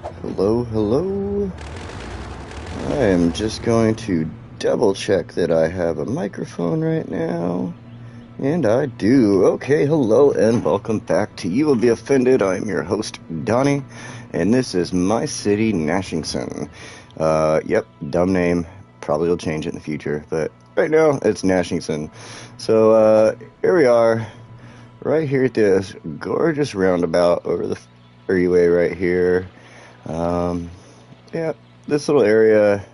Hello, hello. I am just going to double check that I have a microphone right now. And I do. Okay, hello and welcome back to You Will Be Offended. I'm your host, Donnie, and this is my city, Gnashingson. Yep, dumb name. Probably will change it in the future, but right now it's Gnashingson. So, here we are, right here at this gorgeous roundabout over the freeway right here. Yeah, this little area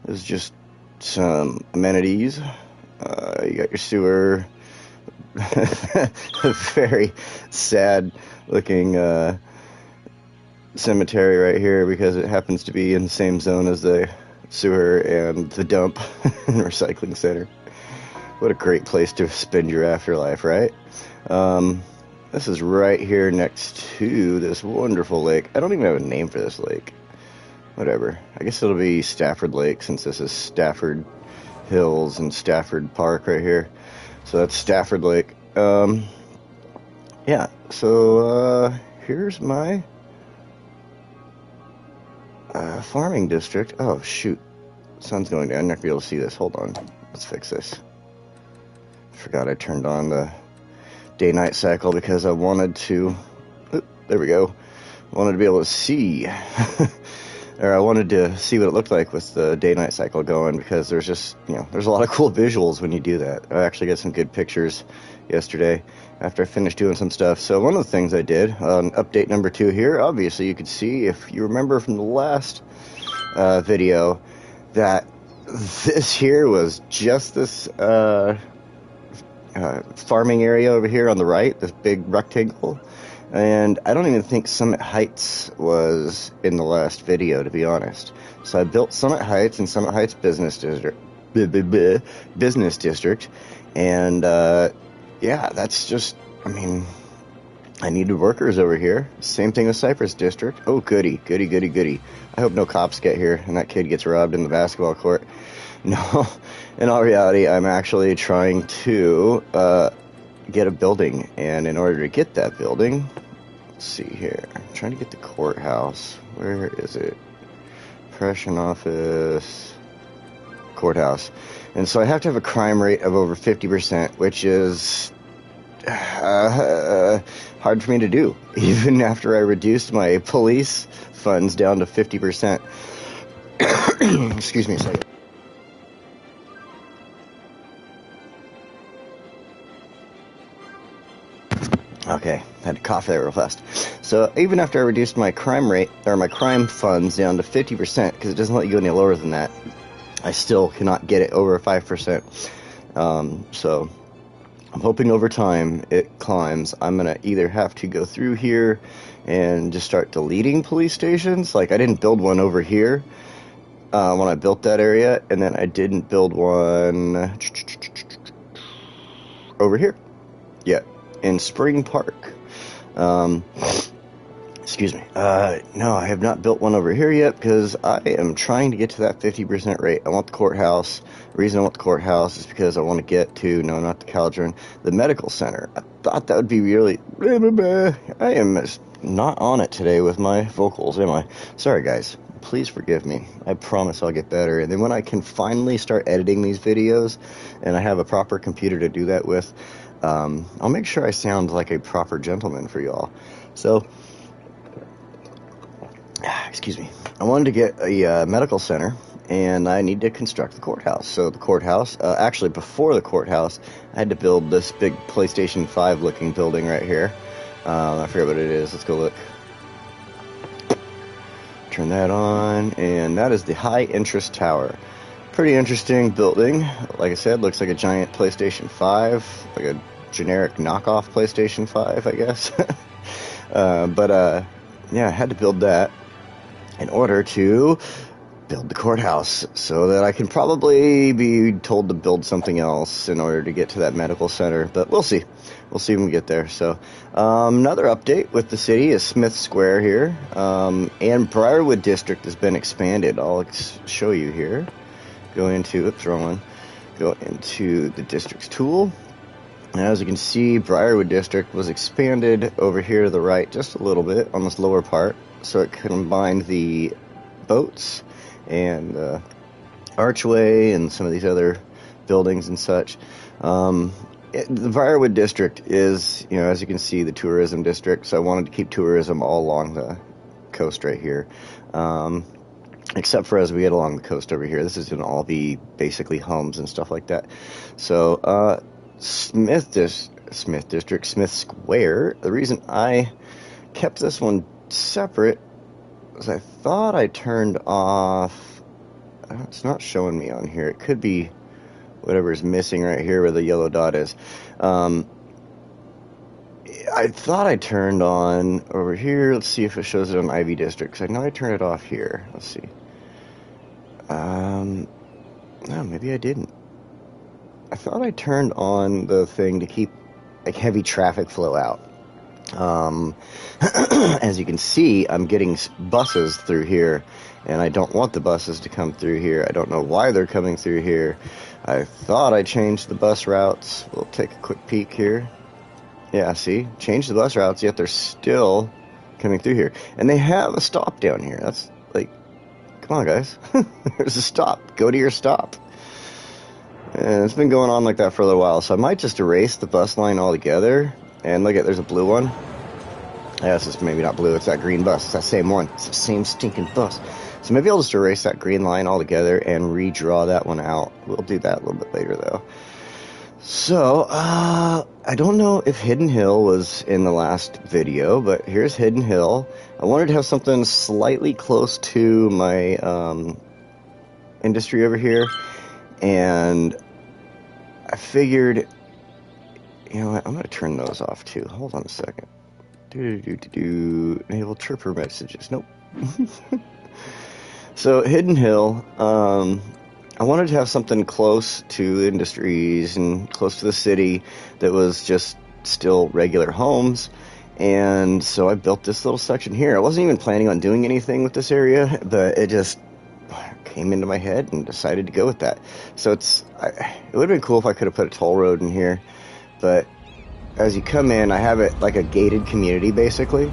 is just some amenities. You got your sewer, a very sad looking cemetery right here because it happens to be in the same zone as the sewer and the dump and recycling center. What a great place to spend your afterlife, right? This is right here next to this wonderful lake. I don't even have a name for this lake. Whatever. I guess it'll be Stafford Lake since this is Stafford Hills and Stafford Park right here. So that's Stafford Lake. Yeah, so here's my farming district. Oh, shoot. Sun's going down. I'm not going to be able to see this. Hold on. Let's fix this. Forgot I turned on the day-night cycle because I wanted to... Oop, there we go. I wanted to be able to see... or I wanted to see what it looked like with the day-night cycle going because there's just, there's a lot of cool visuals when you do that. I actually got some good pictures yesterday after I finished doing some stuff. So one of the things I did on update number 2 here, obviously you could see, if you remember from the last video, that this here was just this farming area over here on the right, this big rectangle. And I don't even think Summit Heights was in the last video, to be honest. So I built Summit Heights and Summit Heights Business District. And, yeah, that's just, I needed workers over here. Same thing with Cypress District. Oh, goody. I hope no cops get here and that kid gets robbed in the basketball court. No, in all reality, I'm actually trying to get a building. And in order to get that building, let's see here. I'm trying to get the courthouse. Where is it? Impression office. Courthouse. And so I have to have a crime rate of over 50%, which is hard for me to do, even after I reduced my police funds down to 50%. Excuse me a second. Okay, had to cough there real fast. So even after I reduced my crime rate, or my crime funds down to 50%, because it doesn't let you go any lower than that, I still cannot get it over 5%. So I'm hoping over time it climbs. I'm going to either have to go through here and just start deleting police stations. Like, I didn't build one over here when I built that area, and then I didn't build one over here yet in Spring Park. Excuse me. No, I have not built one over here yet because I am trying to get to that 50% rate. I want the courthouse. The reason I want the courthouse is because I want to get to, no, not the Caldron, the medical center. I thought that would be really... I am not on it today with my vocals, am I? Sorry, guys. Please forgive me. I promise I'll get better. And then when I can finally start editing these videos and I have a proper computer to do that with, I'll make sure I sound like a proper gentleman for y'all. So, excuse me. I wanted to get a medical center, and I need to construct the courthouse. So the courthouse, actually before the courthouse, I had to build this big PlayStation 5 looking building right here. I forget what it is. Let's go look. Turn that on, and that is the High Interest Tower. Pretty interesting building. Like I said, looks like a giant PlayStation 5, like a generic knockoff PlayStation 5, I guess. Yeah, I had to build that in order to build the courthouse, so that I can probably be told to build something else in order to get to that medical center, but we'll see. We'll see when we get there. So, another update with the city is Smith Square here, and Briarwood District has been expanded. I'll show you here. Go into, oops, wrong one. Go into the districts tool, And as you can see, Briarwood District was expanded over here to the right just a little bit on this lower part, so it combined the boats and archway and some of these other buildings and such. The Briarwood District is, as you can see, the tourism district, so I wanted to keep tourism all along the coast right here. Except for as we get along the coast over here. This is going to all be basically homes and stuff like that. So, Smith Square, the reason I kept this one separate was I thought I turned off, it's not showing me on here, it could be whatever's missing right here where the yellow dot is. I thought I turned on over here, let's see if it shows it on Ivy District, because I know I turned it off here, let's see. No, maybe I didn't. I thought I turned on the thing to keep like heavy traffic flow out. As you can see, I'm getting buses through here, and I don't want the buses to come through here. I don't know why they're coming through here. I thought I changed the bus routes. We'll take a quick peek here. Yeah, see? Changed the bus routes, yet they're still coming through here. And they have a stop down here. That's like, come on, guys. There's a stop. Go to your stop. And it's been going on like that for a little while, so I might just erase the bus line altogether. And look at, there's a blue one. Yeah, it's just maybe not blue, it's that green bus. It's that same one. It's the same stinking bus. So maybe I'll just erase that green line altogether and redraw that one out. We'll do that a little bit later, though. So, I don't know if Hidden Hill was in the last video, but here's Hidden Hill. I wanted to have something slightly close to my industry over here, and I figured, you know what, I'm going to turn those off too. Hold on a second. Enable chirper messages. Nope. So, Hidden Hill, I wanted to have something close to industries and close to the city that was just still regular homes. And so I built this little section here. I wasn't even planning on doing anything with this area, but it just came into my head and decided to go with that. So it would have been cool if I could have put a toll road in here, but as you come in, I have it like a gated community, basically.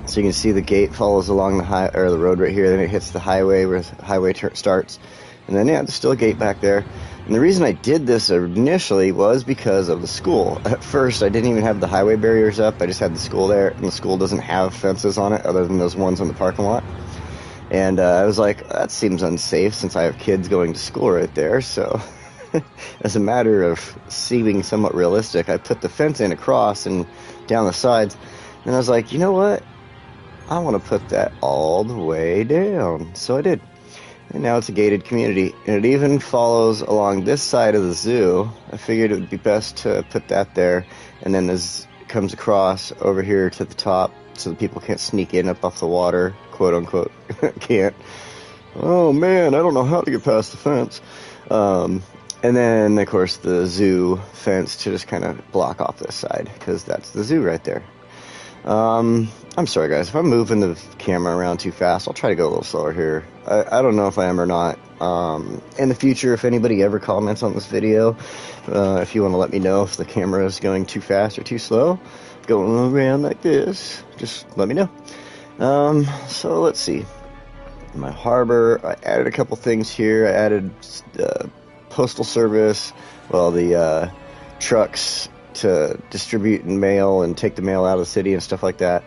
So you can see the gate follows along the road right here, then it hits the highway where the highway starts, and then, yeah, there's still a gate back there. And the reason I did this initially was because of the school. At first, I didn't even have the highway barriers up, I just had the school there, and the school doesn't have fences on it other than those ones on the parking lot. And I was like, that seems unsafe since I have kids going to school right there, so as a matter of seeming somewhat realistic, I put the fence in across and down the sides, and I was like, you know what? I want to put that all the way down. So I did. And now it's a gated community. And it even follows along this side of the zoo. I figured it would be best to put that there. And then this comes across over here to the top so that people can't sneak in up off the water, quote unquote. Can't. Oh man, I don't know how to get past the fence. And then, of course, the zoo fence to just kind of block off this side, because that's the zoo right there. I'm sorry, guys. If I'm moving the camera around too fast, I'll try to go a little slower here. I don't know if I am or not. In the future, if anybody ever comments on this video, if you want to let me know if the camera is going too fast or too slow, going around like this, just let me know. So let's see. My harbor, I added a couple things here. I added postal service, the trucks to distribute and mail and take the mail out of the city and stuff like that.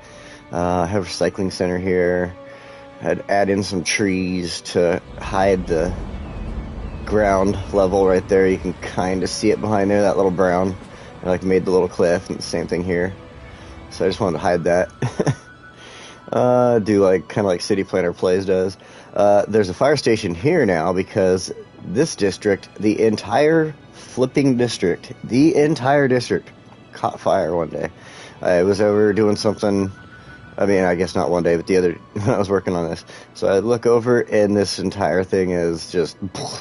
I have a recycling center here. I'd add in some trees to hide the ground level right there. You can kind of see it behind there, that little brown. I made the little cliff, and the same thing here. So I just wanted to hide that. Do kind of like City Planner Plays does. There's a fire station here now because this district, the entire district caught fire one day. I was over doing something, I guess not one day, but the other, when I was working on this. So I look over, and this entire thing is just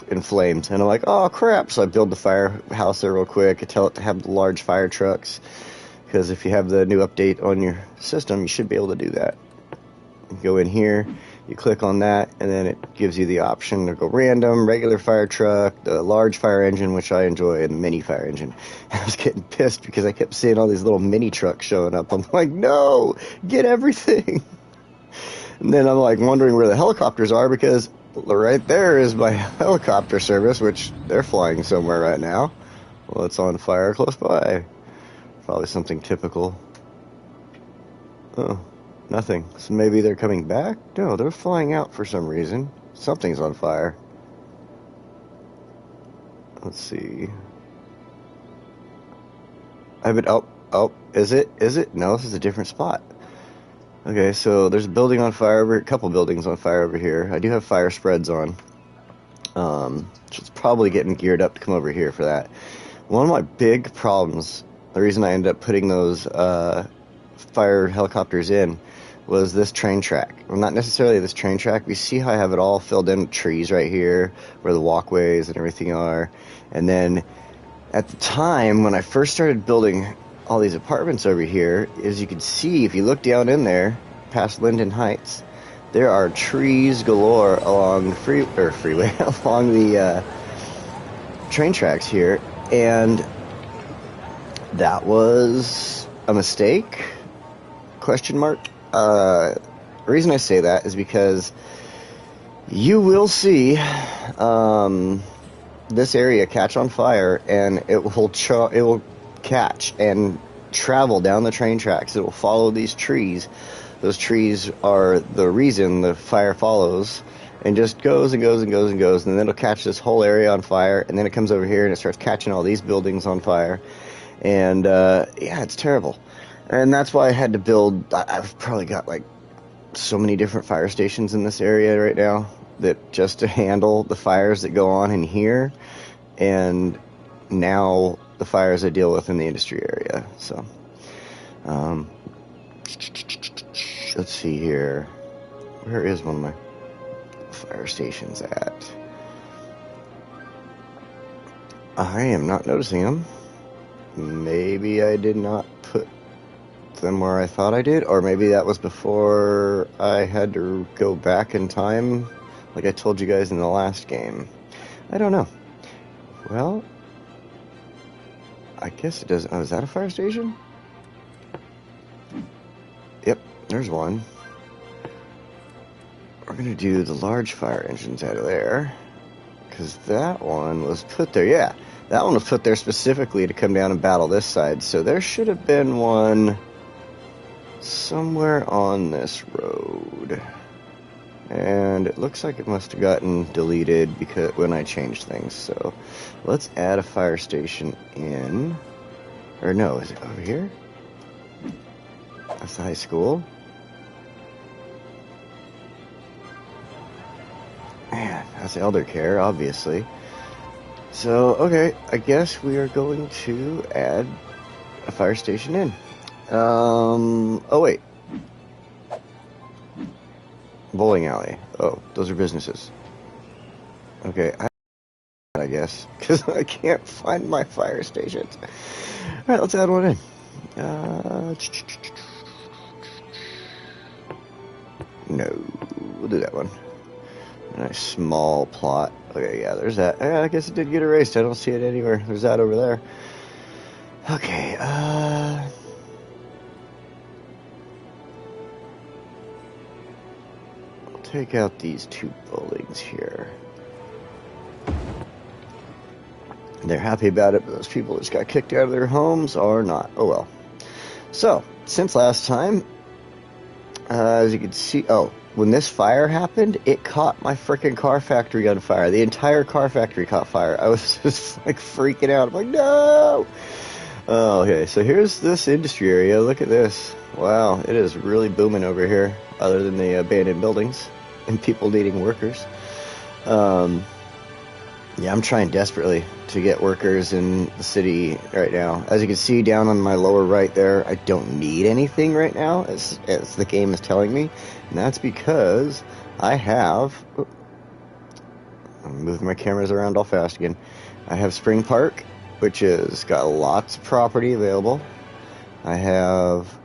in flames. And I'm like, oh crap. So I build the firehouse there real quick. I tell it to have the large fire trucks, because if you have the new update on your system, you should be able to do that. Go in here, You click on that, and then it gives you the option to go random, regular fire truck, the large fire engine, which I enjoy, and the mini fire engine. I was getting pissed because I kept seeing all these little mini trucks showing up. I'm like, no, get everything. And then I'm like wondering where the helicopters are, because right there is my helicopter service, which they're flying somewhere right now. Well, it's on fire close by. Probably something typical. Oh, nothing. So maybe they're coming back? No, they're flying out for some reason. Something's on fire. Let's see. Oh, is it? No, this is a different spot. Okay, so there's a building on fire a couple buildings on fire over here. I do have fire spreads on. So it's probably getting geared up to come over here for that. One of my big problems, the reason I ended up putting those fire helicopters in, was this train track. Well, not necessarily this train track. You see how I have it all filled in with trees right here, where the walkways and everything are. And then at the time when I first started building all these apartments over here, as you can see, if you look down in there, past Thornton Heights, there are trees galore along the freeway, along the train tracks here, and that was a mistake? Question mark. The reason I say that is because you will see this area catch on fire, and it will catch and travel down the train tracks. It will follow these trees. Those trees are the reason the fire follows, and just goes and goes and goes and goes, and then it'll catch this whole area on fire, and then it comes over here and it starts catching all these buildings on fire, and yeah, it's terrible. And that's why I had to build. I've probably got like so many different fire stations in this area right now, that just to handle the fires that go on in here, and now the fires I deal with in the industry area. So, let's see here. Where is one of my fire stations at? I am not noticing them. Maybe I did not put them where I thought I did, or maybe that was before I had to go back in time, like I told you guys in the last game. I don't know. Well, I guess it does. Oh, is that a fire station? Yep, there's one. We're going to do the large fire engines out of there, because that one was put there. Yeah, that one was put there specifically to come down and battle this side. So there should have been one somewhere on this road. And it looks like it must have gotten deleted because when I changed things. So let's add a fire station in. Or no, is it over here? That's the high school. Man, that's elder care, obviously. So, okay, I guess we are going to add a fire station in. Oh wait. Bowling alley. Oh, those are businesses. Okay, I guess, because I can't find my fire stations. Alright, let's add one in. No, we'll do that one. A nice small plot. Okay, yeah, there's that. I guess it did get erased. I don't see it anywhere. There's that over there. Okay, I'll take out these two buildings here. They're happy about it, but those people that just got kicked out of their homes are not. Oh well. So, since last time, as you can see, when this fire happened, it caught my freaking car factory on fire. The entire car factory caught fire. I was just like freaking out. I'm like, no! Oh, okay, so here's this industry area. Look at this. Wow, it is really booming over here, other than the abandoned buildings and people needing workers. Yeah, I'm trying desperately to get workers in the city right now. As you can see down on my lower right there, I don't need anything right now, as the game is telling me. And that's because I have... I'm moving my cameras around all fast again. I have Spring Park, which has got lots of property available. I have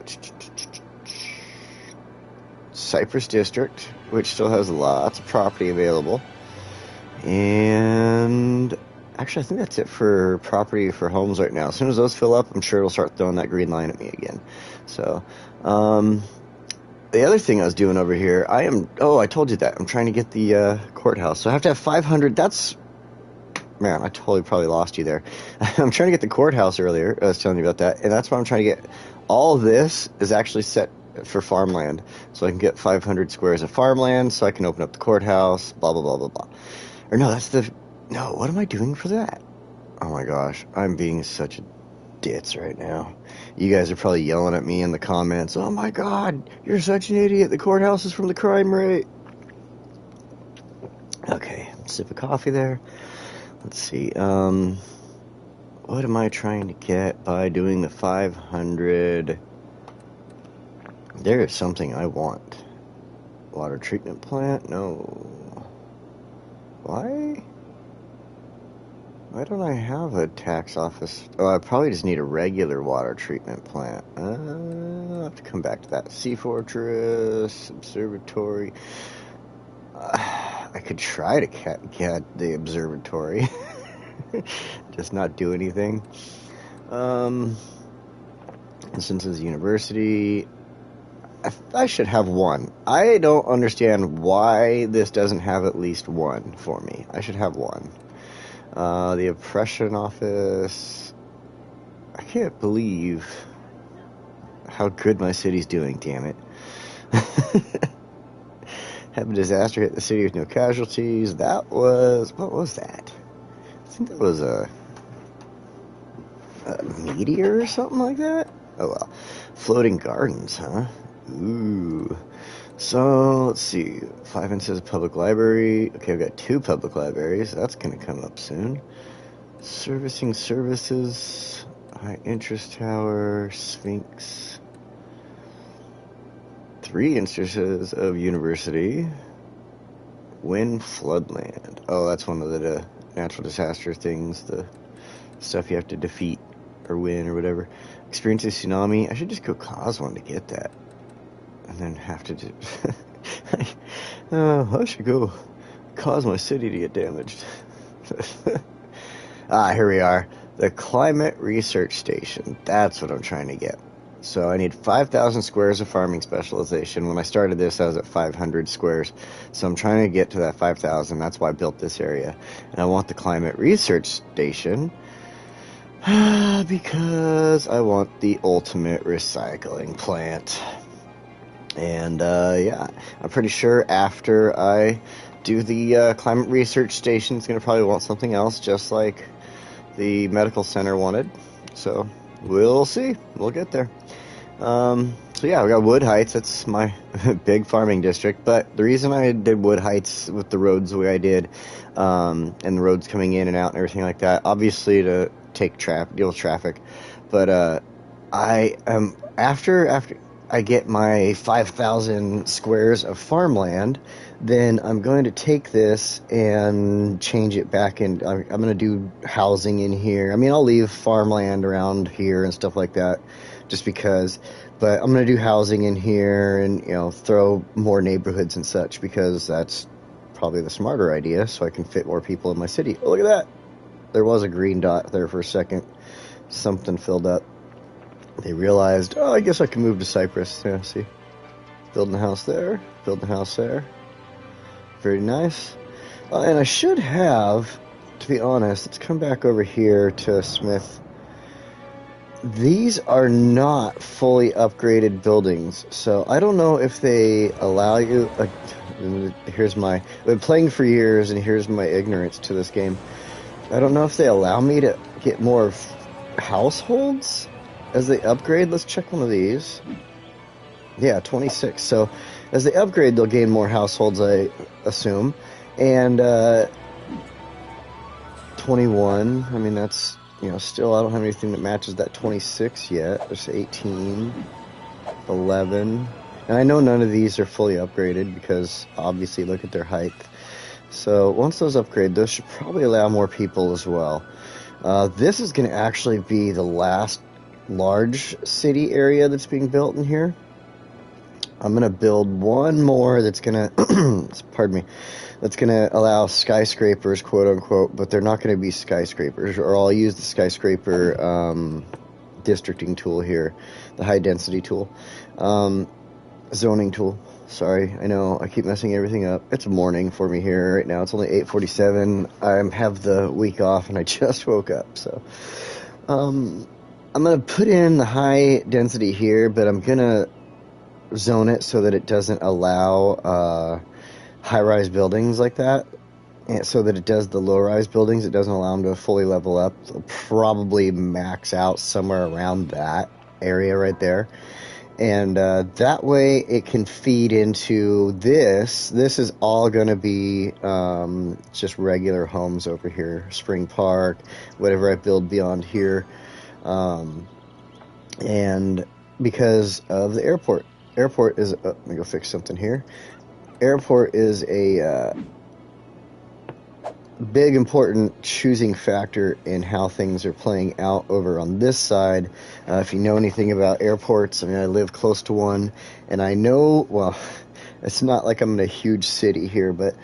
Cypress District, which still has lots of property available. And actually, I think that's it for property for homes right now. As soon as those fill up, I'm sure it'll start throwing that green line at me again. So, the other thing I was doing over here, I told you that. I'm trying to get the courthouse. So I have to have 500. Man, I totally probably lost you there. I'm trying to get the courthouse earlier. I was telling you about that. And that's what I'm trying to get. All of this is actually set for farmland. So I can get 500 squares of farmland so I can open up the courthouse, blah, blah, blah, blah, blah. Or no, what am I doing for that? Oh my gosh, I'm being such a ditz right now. You guys are probably yelling at me in the comments, oh my god, you're such an idiot, the courthouse is from the crime rate. Okay, sip of coffee there. Let's see, what am I trying to get by doing the 500? There is something I want. Water treatment plant? No. Why don't I have a tax office? Oh, I probably just need a regular water treatment plant. I'll have to come back to that. Sea Fortress, Observatory. I could try to get the observatory. Just not do anything. Instances University. I should have one. I don't understand why this doesn't have at least one for me. I should have one. The Oppression Office. I can't believe how good my city's doing, damn it. Have a disaster hit the city with no casualties. What was that? I think that was a meteor or something like that? Oh well. Floating gardens, huh? Ooh. So, let's see. 5 inches of public library. Okay, I've got 2 public libraries. That's going to come up soon. Servicing services. High interest tower. Sphinx. 3 instances of university. Wind floodland. Oh, that's one of the natural disaster things. The stuff you have to defeat or win or whatever. Experience a tsunami. I should just go cause one to get that. And then have to do... I should go cause my city to get damaged. Here we are. The Climate Research Station. That's what I'm trying to get. So I need 5,000 squares of farming specialization. When I started this, I was at 500 squares. So I'm trying to get to that 5,000. That's why I built this area. And I want the Climate Research Station because I want the ultimate recycling plant. And, yeah, I'm pretty sure after I do the Climate Research Station, it's going to probably want something else, just like the medical center wanted. So, we'll see. We'll get there. So, yeah, we got Wood Heights. That's my big farming district. But the reason I did Wood Heights with the roads the way I did, and the roads coming in and out and everything like that, obviously to deal with traffic. But, I am, after I get my 5,000 squares of farmland, then I'm going to take this and change it back in. I'm going to do housing in here. I mean, I'll leave farmland around here and stuff like that just because, but I'm going to do housing in here and, throw more neighborhoods and such because that's probably the smarter idea so I can fit more people in my city. Oh, look at that. There was a green dot there for a second. Something filled up. They realized, I guess I can move to Cypress. Yeah, see? Building a house there, building a house there. Very nice. And I should have, to be honest, let's come back over here to Smith. These are not fully upgraded buildings, so I don't know if they allow you... I've been playing for years, and here's my ignorance to this game. I don't know if they allow me to get more households as they upgrade. Let's check one of these. Yeah, 26. So as they upgrade, they'll gain more households, I assume. And 21. I mean, that's, still I don't have anything that matches that 26 yet. There's 18, 11. And I know none of these are fully upgraded because obviously look at their height. So once those upgrade, those should probably allow more people as well. This is going to actually be the last large city area that's being built in here. I'm going to build one more that's going to, pardon me, that's going to allow skyscrapers, quote unquote, but they're not going to be skyscrapers, or I'll use the skyscraper districting tool here, the high density tool, zoning tool. Sorry, I know I keep messing everything up. It's morning for me here right now. It's only 8:47. I have the week off and I just woke up, so I'm going to put in the high density here, but I'm going to zone it so that it doesn't allow high-rise buildings like that, and so that it does the low-rise buildings. It doesn't allow them to fully level up. It'll probably max out somewhere around that area right there, and that way it can feed into this. This is all going to be just regular homes over here, Spring Park, whatever I build beyond here, and because of the airport. Airport is, let me go fix something here. Airport is a big, important choosing factor in how things are playing out over on this side. If you know anything about airports, I mean, I live close to one, and I know, well, it's not like I'm in a huge city here, but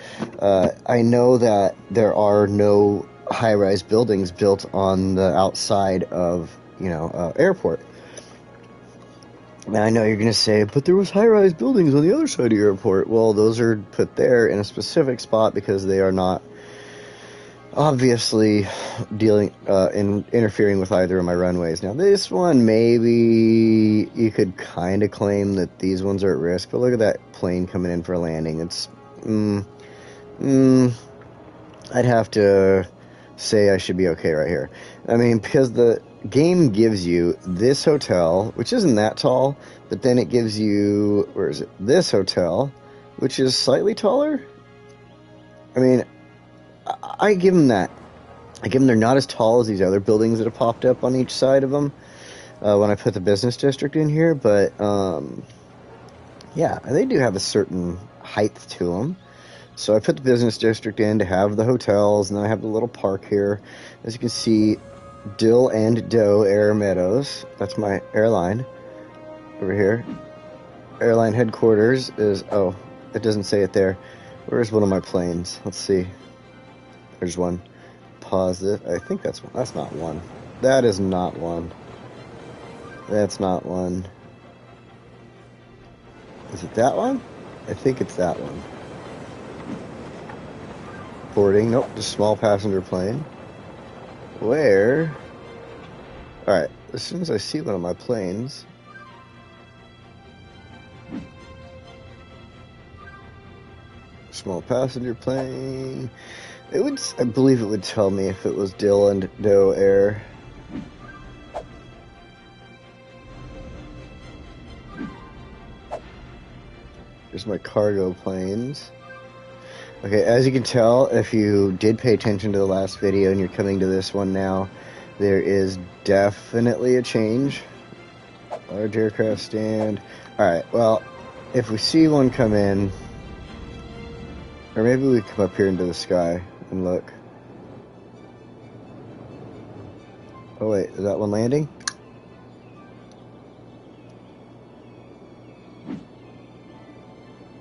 I know that there are no high-rise buildings built on the outside of, airport. And I know you're going to say, but there was high-rise buildings on the other side of the airport. Well, those are put there in a specific spot because they are not obviously interfering with either of my runways. Now, this one, maybe you could kind of claim that these ones are at risk, but look at that plane coming in for a landing. It's, I'd have to say I should be okay right here. I mean, because the game gives you this hotel, which isn't that tall, but then it gives you, where is it, this hotel, which is slightly taller. I mean, I give them that. I give them they're not as tall as these other buildings that have popped up on each side of them when I put the business district in here, but yeah, they do have a certain height to them. So I put the business district in to have the hotels, and then I have the little park here. As you can see, Dill and Doe Air Meadows. That's my airline over here. Airline headquarters is, oh, it doesn't say it there. Where's one of my planes? Let's see. There's one. Pause it. I think that's one. That's not one. That is not one. That's not one. Is it that one? I think it's that one. Boarding. Nope, just small passenger plane. Where? Alright, as soon as I see one of my planes. Small passenger plane. It would, I believe it would tell me if it was Dill and Doe Air. Here's my cargo planes. Okay, as you can tell, if you did pay attention to the last video and you're coming to this one now, there is definitely a change. Large aircraft stand. Alright, well, if we see one come in, or maybe we come up here into the sky and look. Oh wait, is that one landing?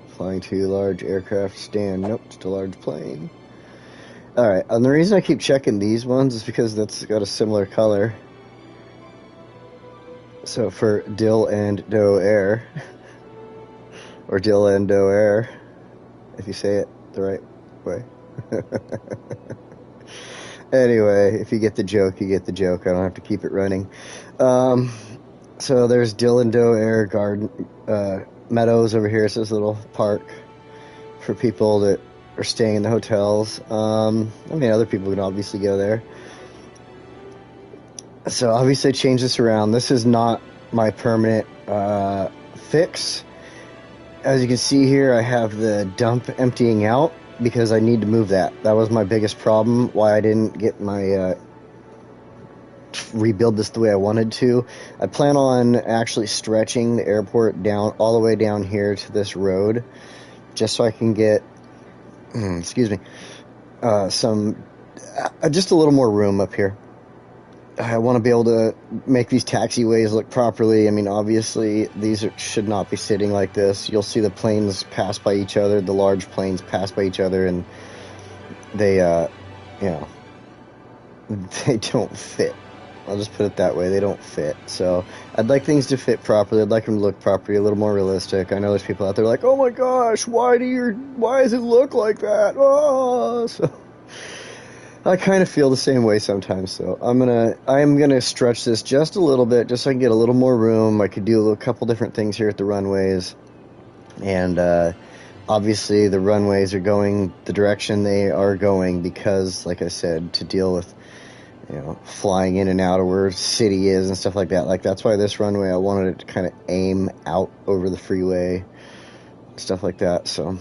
Flying to large aircraft stand. Nope, just a large plane. Alright, and the reason I keep checking these ones is because that's got a similar color. So for Dill and Doe Air, or Dill and Doe Air, if you say it the right way. Anyway, if you get the joke, you get the joke. I don't have to keep it running. So there's Dill and Doe Air Garden, Meadows over here. It's this little park for people that are staying in the hotels. I mean, other people can obviously go there. So obviously I changed this around. This is not my permanent fix. As you can see here, I have the dump emptying out because I need to move that. That was my biggest problem, why I didn't get my rebuild this the way I wanted to. I plan on actually stretching the airport down all the way down here to this road, just so I can get, excuse me, some just a little more room up here. I want to be able to make these taxiways look properly. I mean, obviously, should not be sitting like this. You'll see the planes pass by each other, the large planes pass by each other, and they, you know, they don't fit. I'll just put it that way. They don't fit. So I'd like things to fit properly. I'd like them to look properly, a little more realistic. I know there's people out there like, oh my gosh, why does it look like that? Oh, so I kind of feel the same way sometimes. So I am gonna stretch this just a little bit, just so I can get a little more room. I could do a couple different things here at the runways, and obviously the runways are going the direction they are going because, like I said, to deal with, you know, flying in and out of where city is and stuff like that. Like, that's why this runway, I wanted it to kind of aim out over the freeway, stuff like that. So,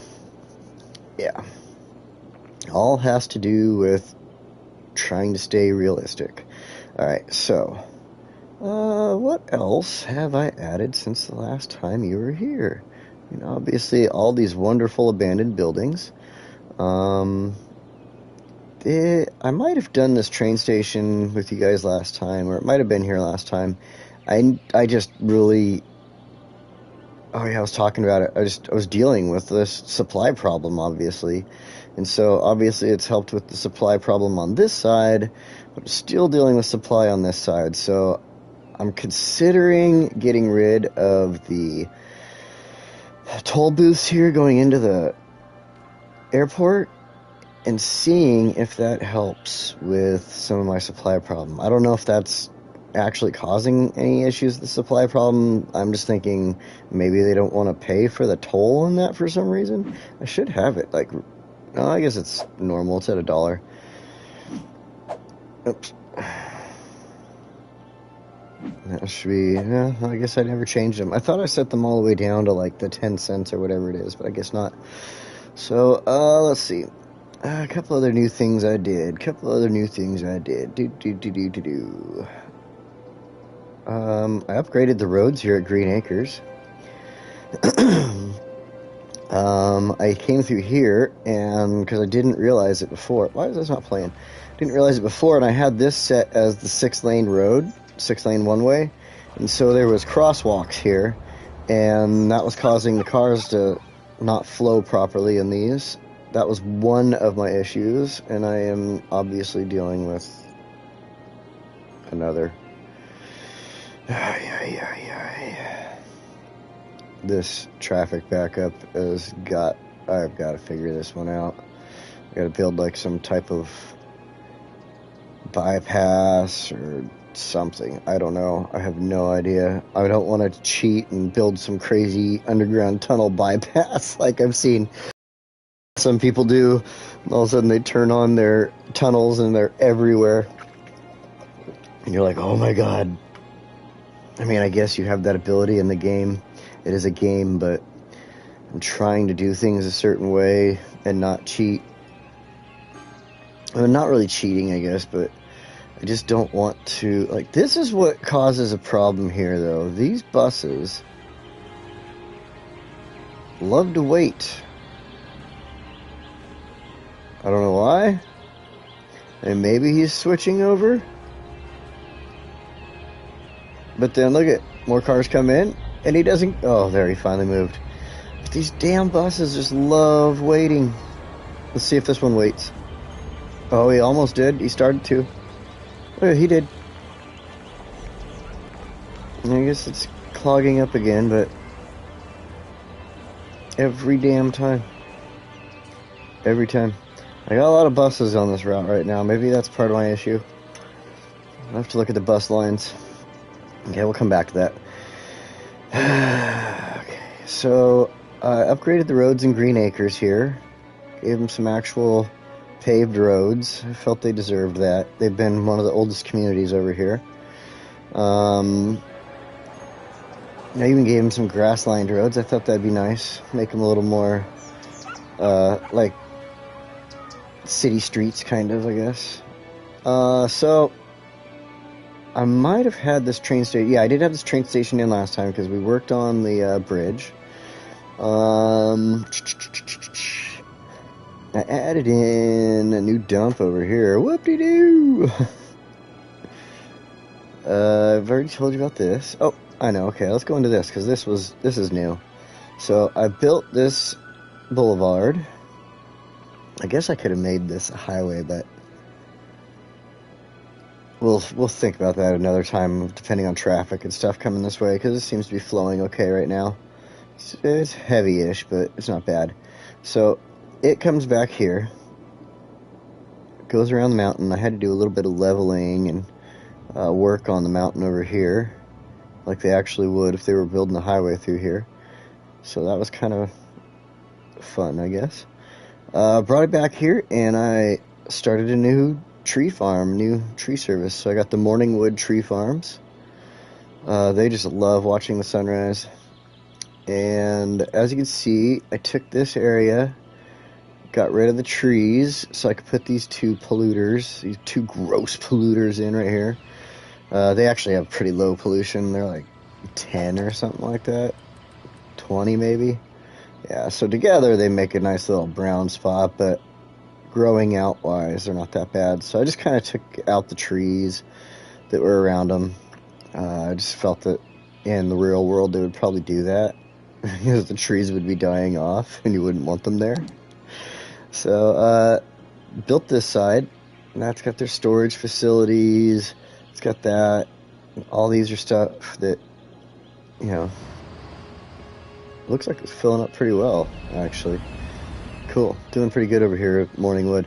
yeah. All has to do with trying to stay realistic. Alright, so, what else have I added since the last time you were here? You know, obviously, all these wonderful abandoned buildings. I might have done this train station with you guys last time, or it might have been here last time. I just really... Oh yeah, I was talking about it. I was dealing with this supply problem, obviously. And so, obviously, it's helped with the supply problem on this side, but I'm still dealing with supply on this side. So, I'm considering getting rid of the toll booths here going into the airport and seeing if that helps with some of my supply problem. I don't know if that's actually causing any issues with the supply problem. I'm just thinking maybe they don't want to pay for the toll on that for some reason. I should have it, like... No, I guess it's normal. It's at $1. Oops. That should be... Yeah, I guess I never changed them. I thought I set them all the way down to, like, the 10 cents or whatever it is, but I guess not. So, let's see. A couple other new things I did. I upgraded the roads here at Green Acres. I came through here, and because I didn't realize it before. Why is this not playing? Didn't realize it before, and I had this set as the 6-lane road, 6-lane one-way, and so there was crosswalks here, and that was causing the cars to not flow properly in these. That was one of my issues, and I am obviously dealing with another. This traffic backup I've got to figure this one out. I got to build like some type of bypass or something. I don't know. I have no idea. I don't want to cheat and build some crazy underground tunnel bypass like I've seen some people do. All of a sudden they turn on their tunnels and they're everywhere. And you're like, oh my god. I mean, I guess you have that ability in the game. It is a game, but I'm trying to do things a certain way and not cheat. Well, not really cheating, I guess, but I just don't want to... Like, this is what causes a problem here, though. These buses love to wait. I don't know why. And maybe he's switching over. But then, look at... More cars come in. And he doesn't... Oh, there, he finally moved. But these damn buses just love waiting. Let's see if this one waits. Oh, he almost did. He started to. Oh, he did. I guess it's clogging up again, but... Every damn time. Every time. I got a lot of buses on this route right now. Maybe that's part of my issue. I'll have to look at the bus lines. Okay, we'll come back to that. Okay, so I upgraded the roads in Green Acres here. Gave them some actual paved roads. I felt they deserved that. They've been one of the oldest communities over here. I even gave them some grass-lined roads. I thought that'd be nice. Make them a little more, like, city streets, kind of, I guess. So... I might have had this train station... Yeah, I did have this train station in last time because we worked on the bridge. I added in a new dump over here. Whoop-de-doo! I've already told you about this. Oh, I know. Okay, let's go into this, because this is new. So I built this boulevard. I guess I could have made this a highway, but we'll think about that another time, depending on traffic and stuff coming this way, because it seems to be flowing okay right now. It's heavy-ish, but it's not bad. So it comes back here, goes around the mountain. I had to do a little bit of leveling and work on the mountain over here, like they actually would if they were building the highway through here. So that was kind of fun, I guess. Brought it back here, and I started a new tree farm, new tree service. So I got the Morningwood tree farms. They just love watching the sunrise. And as you can see, I took this area, got rid of the trees, so I could put these two polluters, these two gross polluters in right here. They actually have pretty low pollution. They're like 10 or something like that. 20 maybe. Yeah, so together they make a nice little brown spot, but growing out wise, they're not that bad. So I just kind of took out the trees that were around them. I just felt that in the real world they would probably do that, because the trees would be dying off and you wouldn't want them there. So built this side, and that's got their storage facilities. It's got that. All these are stuff that, you know, looks like it's filling up pretty well, actually. Cool. Doing pretty good over here at Morningwood.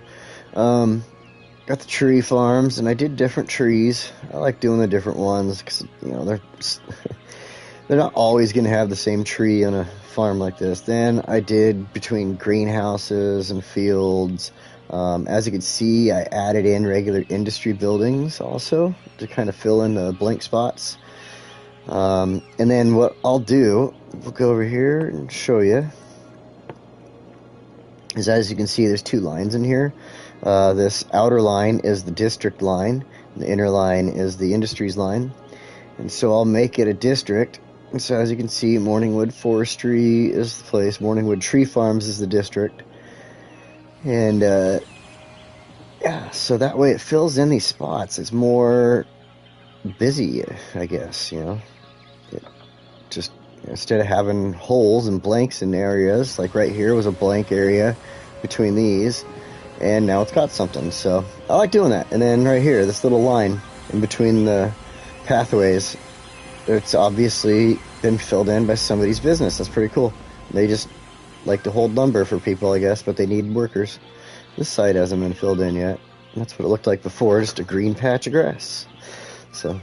Got the tree farms, and I did different trees. I like doing the different ones, because, you know, they're not always going to have the same tree on a farm like this. Then I did between greenhouses and fields. As you can see, I added in regular industry buildings also to kind of fill in the blank spots. And then what I'll do, we'll go over here and show you, is as you can see, there's two lines in here. This outer line is the district line, and the inner line is the industries line. And so I'll make it a district. And so as you can see, Morningwood Forestry is the place, Morningwood Tree Farms is the district. And yeah, so that way it fills in these spots. It's more busy, I guess, you know. It just, instead of having holes and blanks in areas, like right here was a blank area between these, and now it's got something. So I like doing that. And then right here, this little line in between the pathways, it's obviously been filled in by somebody's business. That's pretty cool. They just like to hold lumber for people, I guess, but they need workers. This side hasn't been filled in yet. That's what it looked like before, just a green patch of grass. So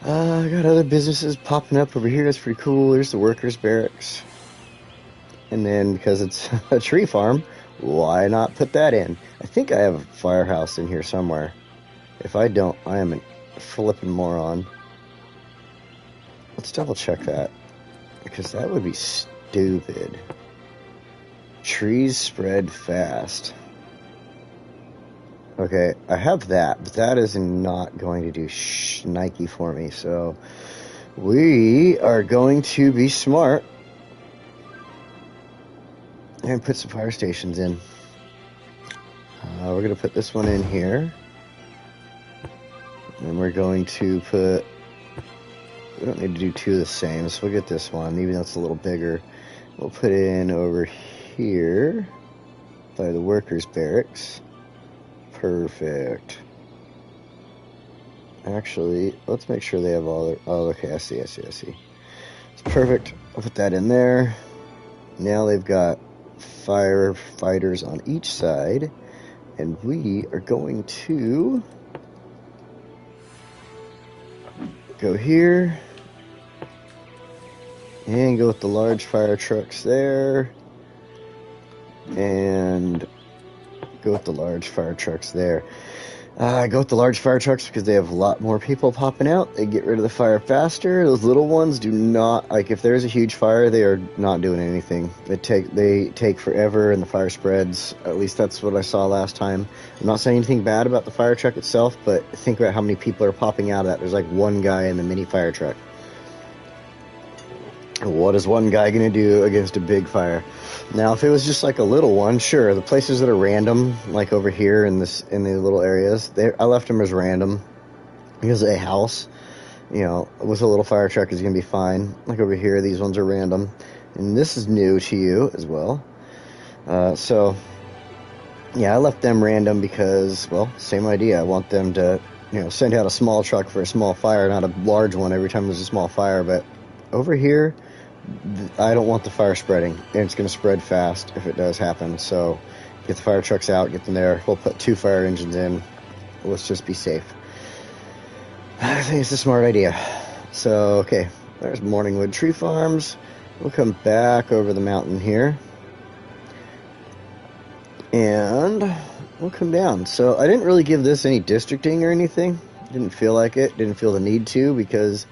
I got other businesses popping up over here. That's pretty cool. There's the workers' barracks. And then, because it's a tree farm, why not put that in? I think I have a firehouse in here somewhere. If I don't, I am a flippin' moron. Let's double check that, because that would be stupid. Trees spread fast. Okay, I have that, but that is not going to do Nike for me. So we are going to be smart and put some fire stations in. We're going to put this one in here, and we're going to put, we don't need to do two the same, so we'll get this one, even though it's a little bigger. We'll put it in over here by the workers' barracks. Perfect. Actually, let's make sure they have all their, oh, okay, I see. It's perfect. I'll put that in there. Now they've got firefighters on each side, and we are going to go here and go with the large fire trucks there, and go with the large fire trucks there. I go with the large fire trucks because they have a lot more people popping out. They get rid of the fire faster. Those little ones do not, like, if there's a huge fire, they are not doing anything. They take forever, and the fire spreads. At least that's what I saw last time. I'm not saying anything bad about the fire truck itself, but think about how many people are popping out of that. There's like one guy in the mini fire truck. What is one guy going to do against a big fire? Now, if it was just like a little one, sure. The places that are random, like over here in the little areas, I left them as random. because a house, you know, with a little fire truck is going to be fine. Like over here, these ones are random. And this is new to you as well. So, yeah, I left them random because, well, same idea. I want them to, you know, send out a small truck for a small fire, not a large one every time there's a small fire. But over here, I don't want the fire spreading, and it's going to spread fast if it does happen. So get the fire trucks out, get them there. We'll put 2 fire engines in. Let's just be safe. I think it's a smart idea. So, okay, there's Morningwood Tree Farms. We'll come back over the mountain here. And we'll come down. So I didn't really give this any districting or anything. Didn't feel like it. Didn't feel the need to, because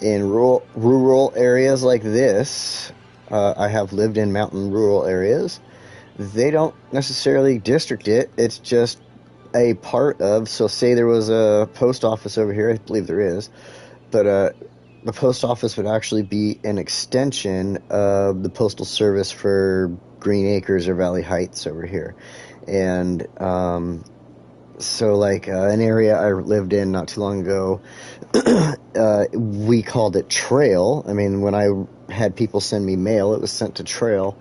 in rural areas like this, I have lived in mountain rural areas. They don't necessarily district it. It's just a part of, so say there was a post office over here, I believe there is, but the post office would actually be an extension of the postal service for Green Acres or Valley Heights over here. And so like an area I lived in not too long ago, we called it Trail. I mean, when I had people send me mail, it was sent to Trail.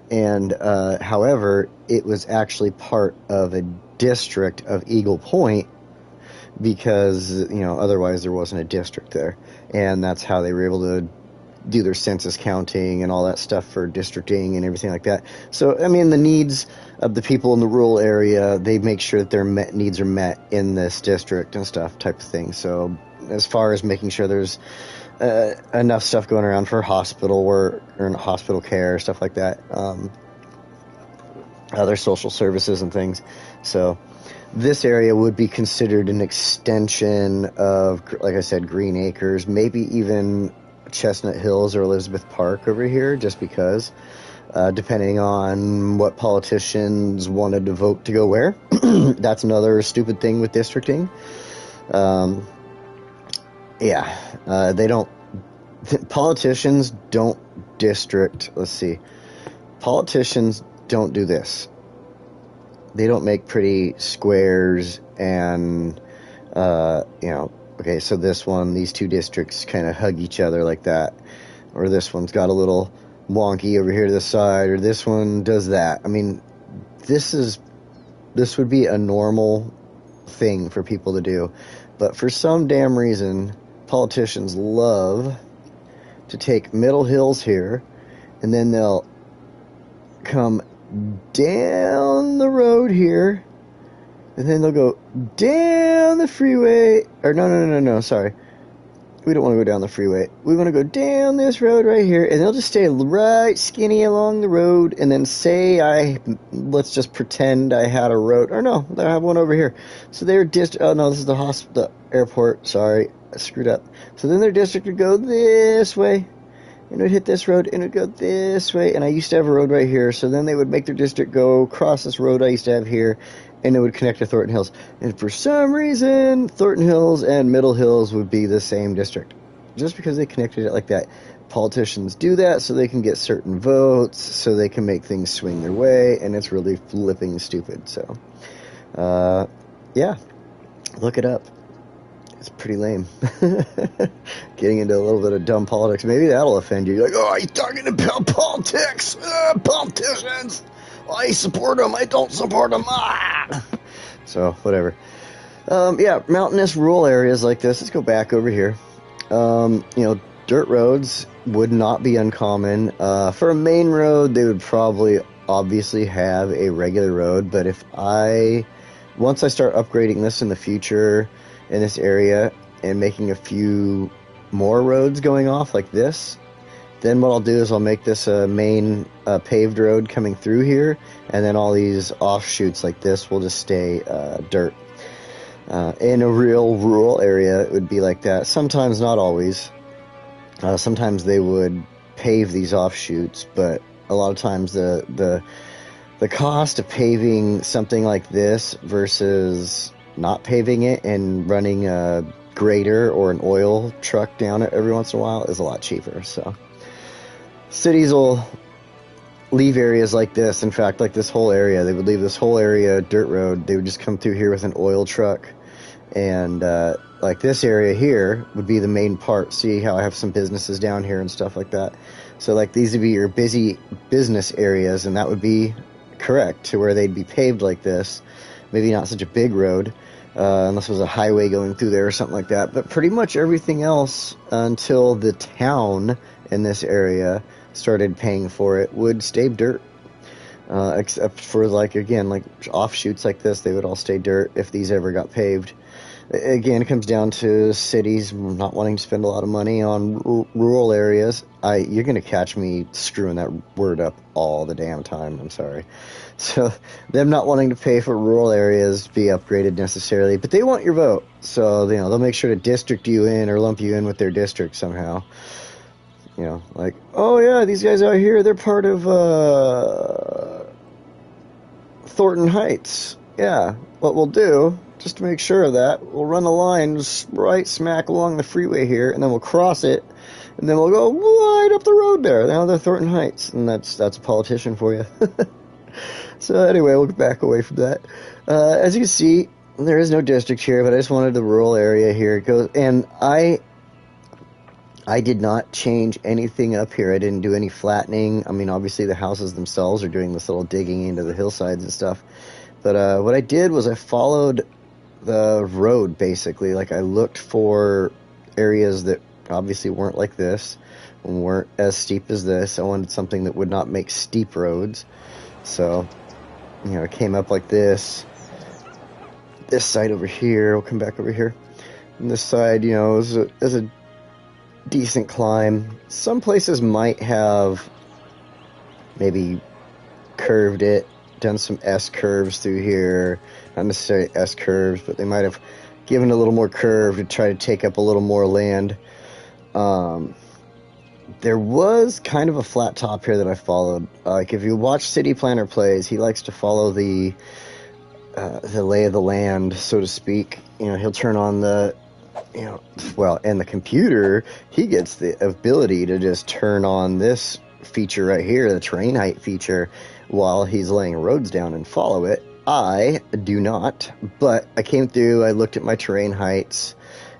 And however, it was actually part of a district of Eagle Point, because, you know, otherwise there wasn't a district there. And that's how they were able to do their census counting and all that stuff for districting and everything like that. So, I mean, the needs of the people in the rural area, they make sure that their needs are met in this district and stuff, type of thing. So as far as making sure there's enough stuff going around for hospital work or hospital care, stuff like that, other social services and things. So this area would be considered an extension of, like I said, Green Acres, maybe even Chestnut Hills or Elizabeth Park over here, just because, depending on what politicians wanted to vote to go where. That's another stupid thing with districting. They don't, politicians don't district, let's see, politicians don't do this. They don't make pretty squares and, okay, so this one, these 2 districts kind of hug each other like that. Or this one's got a little wonky over here to the side, or this one does that. I mean, this would be a normal thing for people to do. But for some damn reason, politicians love to take Middle Hills here, and then they'll come down the road here, and then they'll go down the freeway, or no, sorry. We don't want to go down the freeway. We want to go down this road right here, and they'll just stay right skinny along the road, and then say let's just pretend I had a road, or no, I have one over here. So their district, oh no, this is the airport, sorry, I screwed up. So then their district would go this way, and it would hit this road, and it would go this way, and I used to have a road right here, so then they would make their district go across this road I used to have here, and it would connect to Thornton Hills. And for some reason, Thornton Hills and Middle Hills would be the same district, just because they connected it like that. Politicians do that so they can get certain votes, so they can make things swing their way, and it's really flipping stupid. So, yeah, look it up. It's pretty lame. Getting into a little bit of dumb politics. Maybe that'll offend you. You're like, oh, he's talking about politics. Politicians. I support them. I don't support them. So, whatever. Mountainous rural areas like this. Let's go back over here. Dirt roads would not be uncommon. For a main road, they would probably obviously have a regular road. But once I start upgrading this in the future in this area and making a few more roads going off like this, then what I'll do is I'll make this a main paved road coming through here, and then all these offshoots like this will just stay dirt. In a real rural area, it would be like that. Sometimes, not always. Sometimes they would pave these offshoots, but a lot of times the cost of paving something like this versus not paving it and running a grader or an oil truck down it every once in a while is a lot cheaper. So cities will leave areas like this. In fact, like this whole area, they would leave this whole area dirt road. They would just come through here with an oil truck and like this area here would be the main part. See how I have some businesses down here and stuff like that. So like these would be your busy business areas, and that would be correct to where they'd be paved like this. Maybe not such a big road, unless it was a highway going through there or something like that. But pretty much everything else until the town in this area started paying for it would stay dirt. Except for, like, again, like offshoots like this, they would all stay dirt if these ever got paved. Again, it comes down to cities not wanting to spend a lot of money on rural areas. You're going to catch me screwing that word up all the damn time. I'm sorry. So, them not wanting to pay for rural areas to be upgraded necessarily, but they want your vote. So, you know, they'll make sure to district you in or lump you in with their district somehow. You know, like, oh yeah, these guys out here, they're part of Thornton Heights. Yeah, what we'll do, just to make sure of that, we'll run a line right smack along the freeway here, and then we'll cross it, and then we'll go right up the road there. Now they're Thornton Heights, and that's a politician for you. So anyway, we'll get back away from that. As you can see, there is no district here, but I just wanted the rural area here. It goes, and I did not change anything up here. I didn't do any flattening. I mean, obviously the houses themselves are doing this little digging into the hillsides and stuff. But what I did was I followed the road, basically. Like, I looked for areas that obviously weren't like this, and weren't as steep as this. I wanted something that would not make steep roads. So, you know, I came up like this. This side over here, we'll come back over here. And this side, you know, is a decent climb. Some places might have maybe curved it, done some S curves through here. Not necessarily S curves, but they might have given a little more curve to try to take up a little more land. There was kind of a flat top here that I followed. Like, if you watch City Planner Plays, he likes to follow the lay of the land, so to speak. You know, he'll turn on the, you know, well, and the computer, he gets the ability to just turn on this feature right here, the terrain height feature, while he's laying roads down and follow it. I do not, but I came through, I looked at my terrain heights,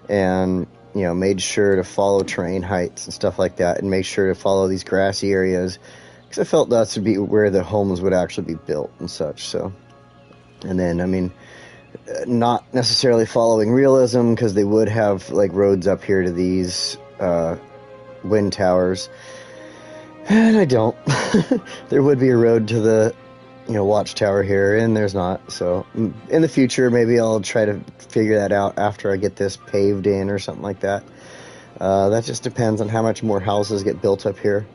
and, you know, made sure to follow terrain heights and stuff like that, and make sure to follow these grassy areas, because I felt that would be where the homes would actually be built and such. So, and then, I mean, not necessarily following realism, because they would have like roads up here to these wind towers, and I don't. There would be a road to the, you know, watchtower here, and there's not. So in the future, maybe I'll try to figure that out after I get this paved in or something like that. That just depends on how much more houses get built up here.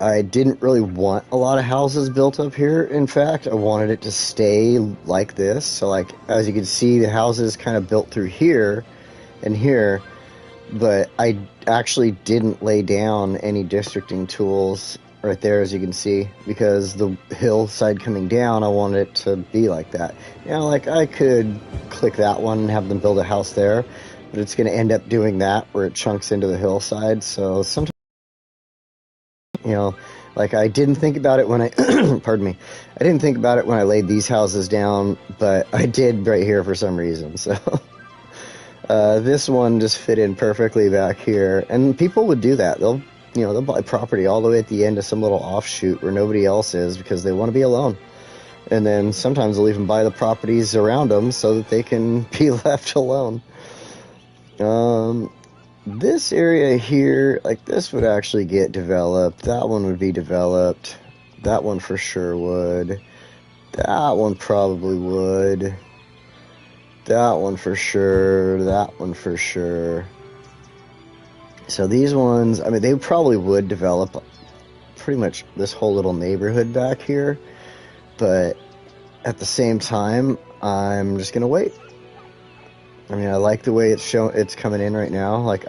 I didn't really want a lot of houses built up here. In fact, I wanted it to stay like this. So, like, as you can see, the houses kind of built through here and here, but I actually didn't lay down any districting tools right there, as you can see, because the hillside coming down, I wanted it to be like that. You know, like, I could click that one and have them build a house there, but it's going to end up doing that where it chunks into the hillside. So sometimes, you know, like, I didn't think about it when I, pardon me, I didn't think about it when I laid these houses down, but I did right here for some reason. So this one just fit in perfectly back here, and people would do that. They'll buy property all the way at the end of some little offshoot where nobody else is, because they want to be alone. And then sometimes they'll even buy the properties around them so that they can be left alone. This area here, like, this would actually get developed. That one would be developed. That one for sure would. That one probably would. That one for sure. That one for sure. So these ones, I mean, they probably would develop pretty much this whole little neighborhood back here. But at the same time, I'm just going to wait. I mean, I like the way it's coming in right now. Like,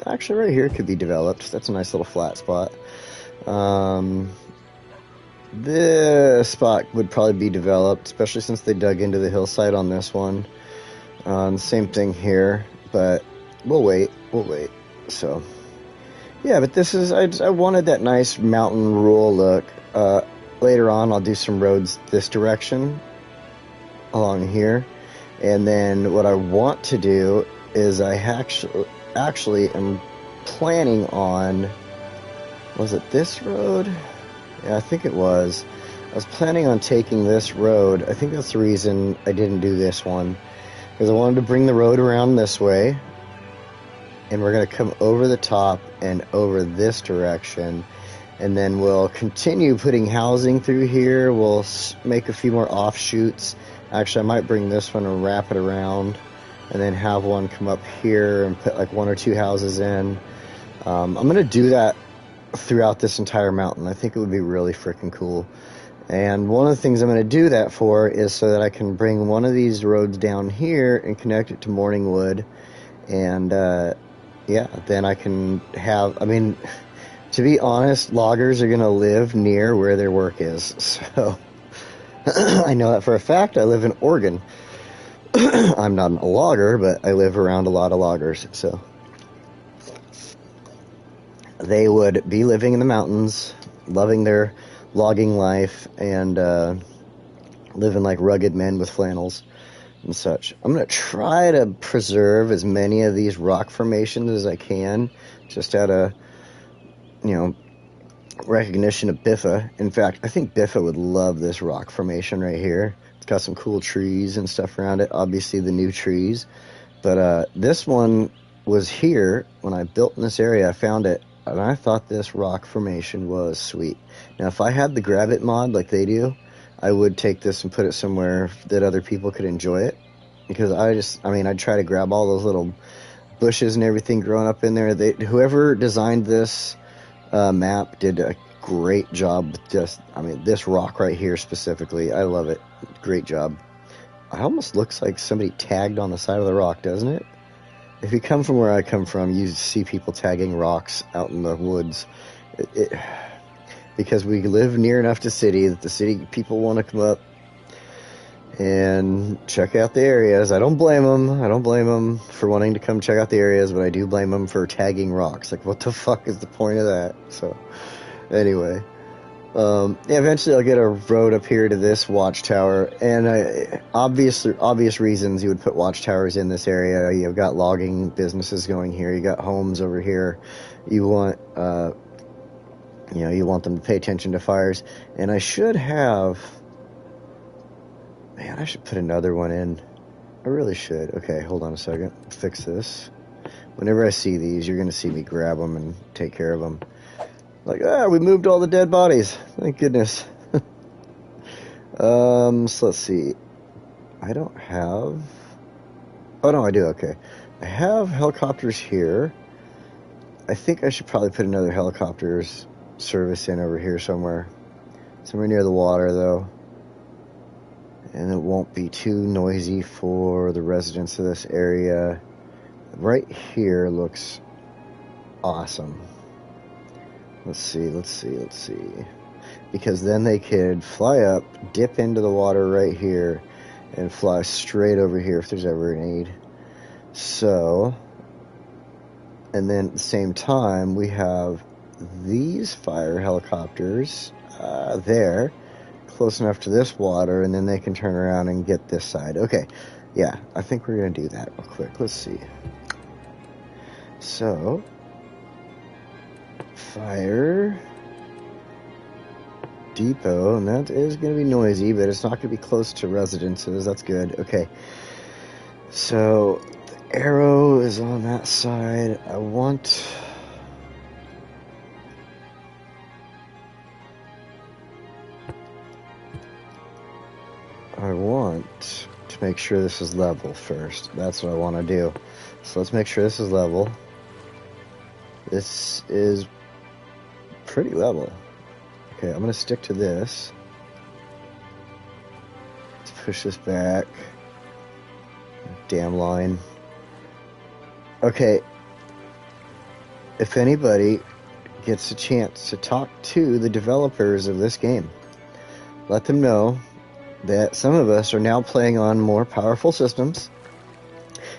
actually right here could be developed. That's a nice little flat spot. This spot would probably be developed, especially since they dug into the hillside on this one. Same thing here, but we'll wait. So, yeah, but this is, I wanted that nice mountain rural look. Later on, I'll do some roads this direction along here. And then what I want to do is I actually am planning on, was it this road? Yeah, I think it was. I was planning on taking this road. I think that's the reason I didn't do this one, because I wanted to bring the road around this way, and we're going to come over the top and over this direction, and then we'll continue putting housing through here. We'll make a few more offshoots. Actually, I might bring this one and wrap it around, and then have one come up here and put like 1 or 2 houses in. I'm going to do that throughout this entire mountain. I think it would be really freaking cool. And one of the things I'm going to do that for is so that I can bring one of these roads down here and connect it to Morningwood. And, yeah, then I can have, I mean, to be honest, loggers are going to live near where their work is. So, I know that for a fact. I live in Oregon. I'm not a logger, but I live around a lot of loggers. So, they would be living in the mountains, loving their logging life, and living like rugged men with flannels and such. I'm going to try to preserve as many of these rock formations as I can, just out of, you know, recognition of Biffa. In fact, I think Biffa would love this rock formation right here. It's got some cool trees and stuff around it, obviously the new trees. But this one was here when I built in this area. I found it, and I thought this rock formation was sweet. Now, if I had the grab it mod like they do, I would take this and put it somewhere that other people could enjoy it. Because I'd try to grab all those little bushes and everything growing up in there. Whoever designed this map did a great job with this rock right here specifically. I love it. Great job. It almost looks like somebody tagged on the side of the rock, doesn't it? If you come from where I come from, you see people tagging rocks out in the woods. Because we live near enough to city that the city people want to come up and check out the areas. I don't blame them. I don't blame them for wanting to come check out the areas, but I do blame them for tagging rocks. Like, what the fuck is the point of that? So, anyway. Eventually I'll get a road up here to this watchtower, and obvious reasons you would put watchtowers in this area. You've got logging businesses going here. You got homes over here. You want, you want them to pay attention to fires. And I should have, I should put another one in. I really should. Okay, hold on a second. Fix this. Whenever I see these, you're going to see me grab them and take care of them. Like, we moved all the dead bodies. Thank goodness. So let's see. I don't have... Oh, no, I do. Okay. I have helicopters here. I think I should probably put another helicopters service in over here somewhere. Somewhere near the water, though. And it won't be too noisy for the residents of this area. Right here looks awesome. Let's see. Because then they could fly up, dip into the water right here, and fly straight over here if there's ever a need. So, and then at the same time, we have these fire helicopters there, close enough to this water, and then they can turn around and get this side. Okay, yeah, I think we're going to do that real quick. Let's see. So... fire depot, and that is going to be noisy, but it's not going to be close to residences. That's good. Okay, so the arrow is on that side. I want to make sure this is level first. That's what I want to do. So let's make sure this is level. This is pretty level. Okay, I'm going to stick to this. Let's push this back. Damn line. Okay. If anybody gets a chance to talk to the developers of this game, let them know that some of us are now playing on more powerful systems.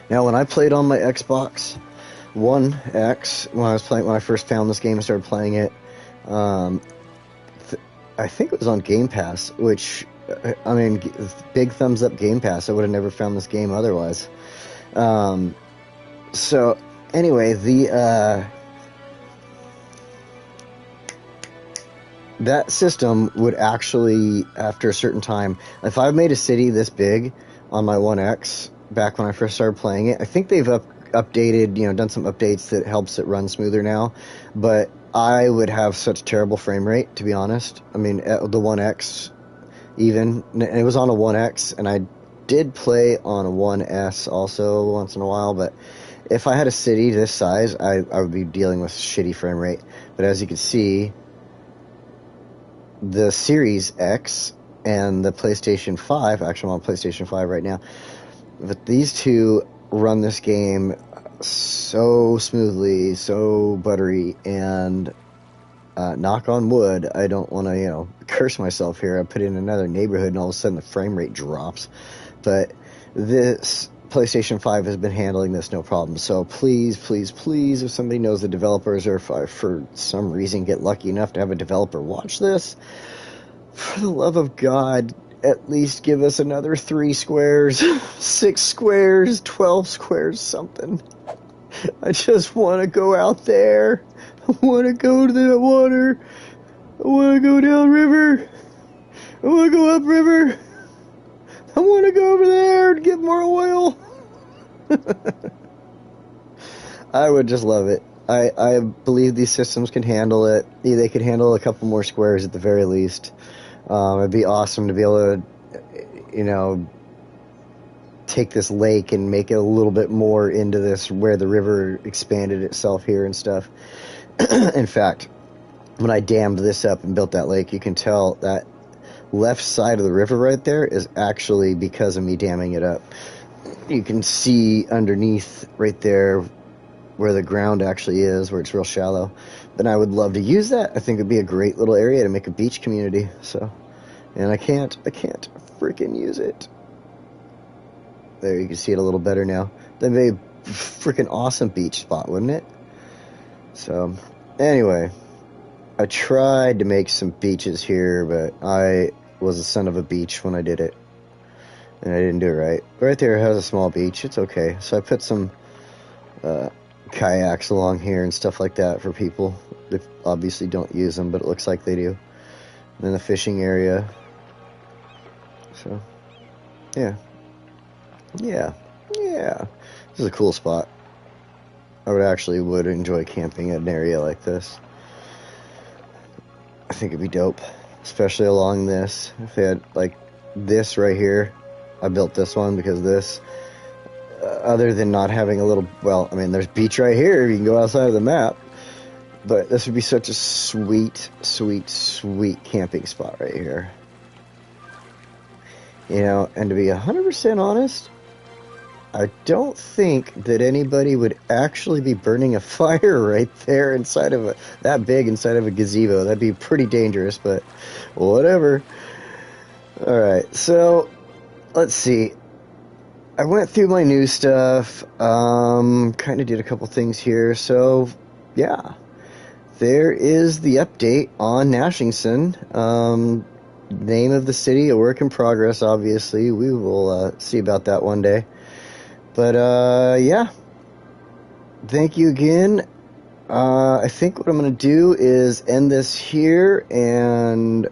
Now, when I played on my Xbox One X, when I first found this game and started playing it, I think it was on Game Pass, which, big thumbs up Game Pass. I would have never found this game otherwise. So anyway, that system would actually, after a certain time, if I made a city this big on my 1X back when I first started playing it, I think they've updated, done some updates that helps it run smoother now, but I would have such terrible frame rate, to be honest. I mean, the 1X even, and it was on a 1X, and I did play on a 1S also once in a while, but if I had a city this size, I would be dealing with shitty frame rate. But as you can see, the Series X and the PlayStation 5, actually I'm on PlayStation 5 right now, but these two run this game so smoothly, so buttery, and knock on wood, I don't want to, curse myself here. I put in another neighborhood and all of a sudden the frame rate drops. But this PlayStation 5 has been handling this no problem. So please, please, please, if somebody knows the developers, or if I, for some reason, get lucky enough to have a developer watch this, for the love of God, at least give us another 3 squares, 6 squares, 12 squares, something. I just want to go out there. I want to go to the water. I want to go down river. I want to go up river. I want to go over there and get more oil. I would just love it. I believe these systems can handle it. They could handle a couple more squares at the very least. It'd be awesome to be able to, take this lake and make it a little bit more into this where the river expanded itself here and stuff. In fact, when I dammed this up and built that lake, you can tell that left side of the river right there is actually because of me damming it up. You can see underneath right there where the ground actually is, where it's real shallow. But I would love to use that. I think it'd be a great little area to make a beach community. So, and I can't freaking use it. There, you can see it a little better now. That'd be a freaking awesome beach spot, wouldn't it? So, anyway, I tried to make some beaches here, but I was a son of a beach when I did it. And I didn't do it right. Right there has a small beach. It's okay. So I put some kayaks along here and stuff like that for people that obviously don't use them, but it looks like they do. And then the fishing area. So, yeah. Yeah. This is a cool spot. I would enjoy camping in an area like this. I think it'd be dope, especially along this. If they had like this right here, I built this one because this, other than not having a little, there's beach right here. You can go outside of the map, but this would be such a sweet, sweet, sweet camping spot right here. And to be 100% honest, I don't think that anybody would actually be burning a fire right there inside of that big inside of a gazebo. That'd be pretty dangerous, but whatever. Alright, so let's see. I went through my new stuff, kind of did a couple things here, so yeah. There is the update on Gnashingson. Name of the city, a work in progress, obviously. We will see about that one day. But, yeah. Thank you again. I think what I'm going to do is end this here and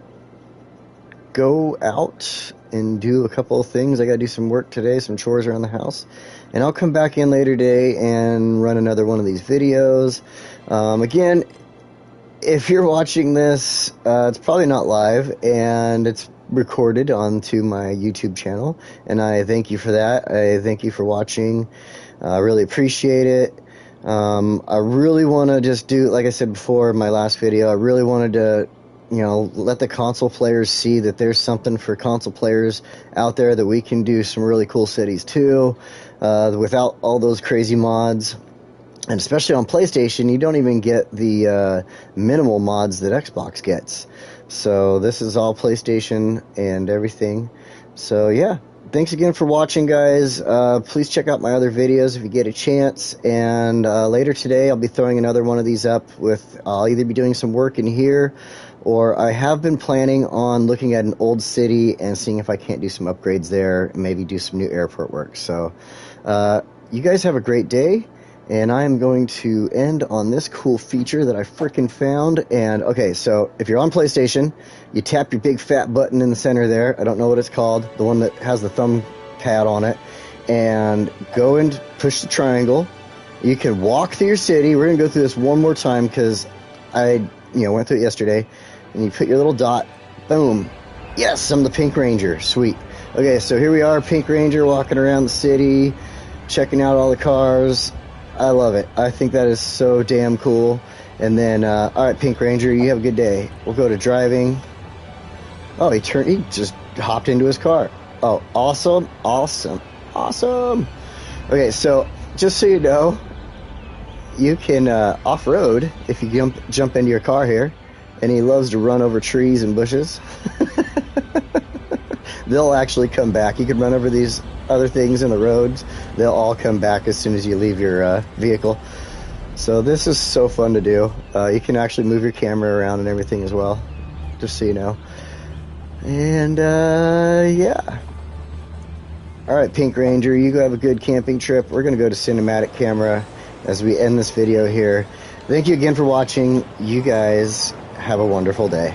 go out and do a couple of things. I got to do some work today, some chores around the house. And I'll come back in later today and run another one of these videos. Again, if you're watching this, it's probably not live, and it's recorded onto my YouTube channel, and I thank you for that. I thank you for watching. I really appreciate it. I really want to just do, like I said before in my last video, I really wanted to, let the console players see that there's something for console players out there, that we can do some really cool cities too, without all those crazy mods. And especially on PlayStation, you don't even get the minimal mods that Xbox gets. So this is all PlayStation and everything. So yeah, thanks again for watching, guys. Please check out my other videos if you get a chance. And later today, I'll be throwing another one of these up. I'll either be doing some work in here, or I have been planning on looking at an old city and seeing if I can't do some upgrades there, and maybe do some new airport work. So you guys have a great day. And I'm going to end on this cool feature that I freaking found. And, okay, so if you're on PlayStation, you tap your big fat button in the center there. I don't know what it's called. The one that has the thumb pad on it. And go and push the triangle. You can walk through your city. We're going to go through this one more time because I went through it yesterday. And you put your little dot. Boom. Yes, I'm the Pink Ranger. Sweet. Okay, so here we are, Pink Ranger, walking around the city, checking out all the cars. I love it. I think that is so damn cool. And then, all right, Pink Ranger, you have a good day. We'll go to driving. Oh, he just hopped into his car. Oh, awesome, awesome, awesome. Okay, so just so you know, you can off-road if you jump into your car here. And he loves to run over trees and bushes. They'll actually come back. You can run over these other things in the roads. They'll all come back as soon as you leave your vehicle. So this is so fun to do. You can actually move your camera around and everything as well, just so you know. And yeah. All right, Pink Ranger, you go have a good camping trip. We're going to go to cinematic camera as we end this video here. Thank you again for watching. You guys have a wonderful day.